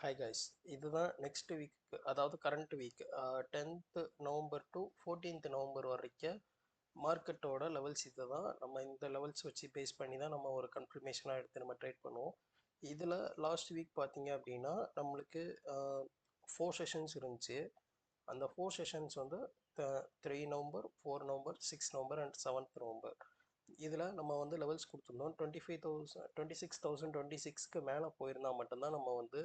Hi guys, இதுதான் next week, அதாவது current week 10th November to 14th November வரைக்கும் மார்க்கெட்டோட லெவல்ஸ். இது தான் நம்ம இந்த லெவல்ஸ் வச்சு பேஸ் பண்ணி தான் நம்ம ஒரு கன்ஃபர்மேஷனாக எடுத்து நம்ம ட்ரேட் பண்ணுவோம். இதில் லாஸ்ட் வீக் பார்த்தீங்க அப்படின்னா நம்மளுக்கு 4 செஷன்ஸ் இருந்துச்சு. அந்த 4 செஷன்ஸ் வந்து 3 November, 4 November, 6 November and 7th November. இதில் நம்ம வந்து லெவல்ஸ் கொடுத்துருந்தோம். 25,000 26,026க்கு மேலே போயிருந்தால் மட்டும்தான் நம்ம வந்து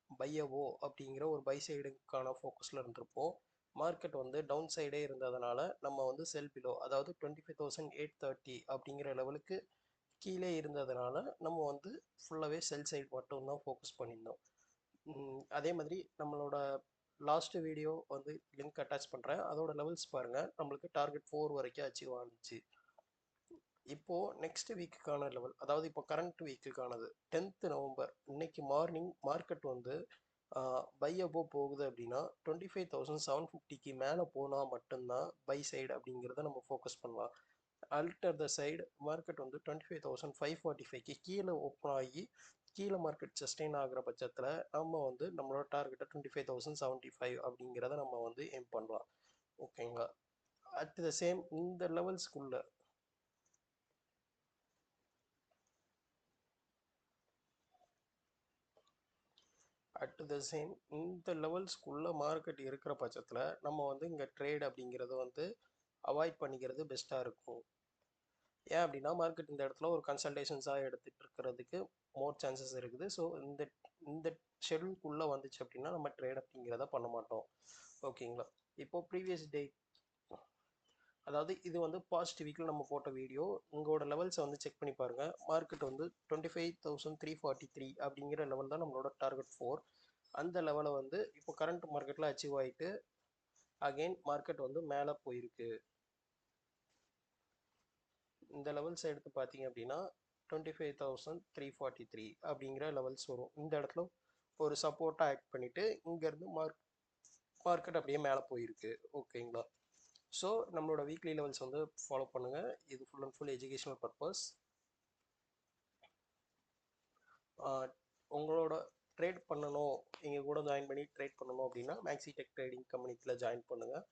பையவோ அப்படிங்கிற ஒரு பை சைடுக்கான ஃபோக்கஸில் இருந்திருப்போம். மார்க்கெட் வந்து டவுன் சைடே இருந்ததுனால நம்ம வந்து செல் பிலோ, அதாவது 25,830 அப்படிங்கிற லெவலுக்கு கீழே இருந்ததுனால நம்ம வந்து ஃபுல்லாகவே செல் சைடு மட்டும்தான் ஃபோக்கஸ் பண்ணியிருந்தோம். அதே மாதிரி நம்மளோட லாஸ்ட் வீடியோ வந்து லிங்க் அட்டாச் பண்ணுறேன், அதோட லெவல்ஸ் பாருங்கள். நம்மளுக்கு டார்கெட் 4 வரைக்கும் அச்சீவ் ஆனிச்சு. இப்போது நெக்ஸ்ட் வீக்குக்கான லெவல், அதாவது இப்போ கரண்ட் வீக்குக்கானது 10th நவம்பர் இன்னைக்கு மார்னிங் மார்க்கெட் வந்து பை அபோ போகுது அப்படின்னா 25,750க்கு மேலே போனால் மட்டும்தான் பை சைடு அப்படிங்கிறத நம்ம ஃபோக்கஸ் பண்ணலாம். அல்டர் த சைடு மார்க்கெட் வந்து 25,545க்கு கீழே ஓப்பன் ஆகி கீழே மார்க்கெட் சஸ்டெயின் ஆகிற பட்சத்தில் நம்ம வந்து நம்மளோட டார்கெட்டை 25,075 அப்படிங்கிறத நம்ம வந்து எய்ம் பண்ணலாம். ஓகேங்களா? அட் த சேம் இந்த லெவல்ஸ்க்குள்ள இந்த லெவல்ஸ்க்குள்ள மார்க்கெட் இருக்கிற பட்சத்தில் நம்ம வந்து இங்கே ட்ரேட் அப்படிங்கிறத வந்து அவாய்ட் பண்ணிக்கிறது பெஸ்ட்டாக இருக்கும். ஏன் அப்படின்னா மார்க்கெட் இந்த இடத்துல ஒரு கன்சல்டேஷன்ஸாக எடுத்துகிட்டு இருக்கிறதுக்கு மோர் சான்சஸ் இருக்குது. ஸோ இந்த இந்த ஷெடியூல்குள்ளே வந்துச்சு அப்படின்னா நம்ம ட்ரேட் அப்படிங்கிறத பண்ண மாட்டோம். ஓகேங்களா? இப்போது ப்ரீவியஸ் டே, அதாவது இது வந்து பாஸ்ட் வீக்கில் நம்ம போட்ட வீடியோ. உங்களோட லெவல்ஸை வந்து செக் பண்ணி பாருங்கள். மார்க்கெட் வந்து 25,343 அப்படிங்கிற லெவல் தான் நம்மளோட டார்கெட் 4. அந்த லெவலை வந்து இப்போ கரண்ட் மார்க்கெட்டில் அச்சீவ் ஆகிட்டு அகெயின் மார்க்கெட் வந்து மேலே போயிருக்கு. இந்த லெவல்ஸ் எடுத்து பார்த்தீங்க அப்படின்னா 25,343 அப்படிங்கிற லெவல்ஸ் வரும். இந்த இடத்துல ஒரு சப்போர்ட்டாக ஆக்ட் பண்ணிவிட்டு இங்கேருந்து மார்க்கெட் அப்படியே மேலே போயிருக்கு. ஓகேங்களா? ஸோ நம்மளோட வீக்லி லெவல்ஸ் வந்து ஃபாலோ பண்ணுங்கள். இது full and full educational purpose. உங்களோட ட்ரேட் பண்ணணும், எங்கள் கூட ஜாயின் பண்ணி ட்ரேட் பண்ணணும் அப்படின்னா மேக்ஸி டெக் ட்ரேடிங் கம்யூனிட்டியில் ஜாயின் பண்ணுங்கள்.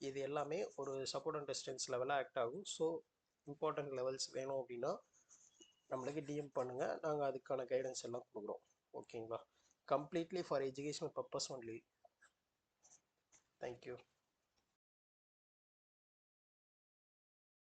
இது எல்லாமே ஒரு சப்போர்ட் அண்ட் ரெசிஸ்டன்ஸ் லெவலாக ஆக்ட் ஆகும். ஸோ இம்பார்ட்டன்ட் லெவல்ஸ் வேணும் அப்படின்னா நம்மளுக்கு டிஎம் பண்ணுங்கள், நாங்கள் அதுக்கான கைடன்ஸ் எல்லாம் கொடுக்குறோம். ஓகேங்களா? Completely for educational purpose only. Thank you.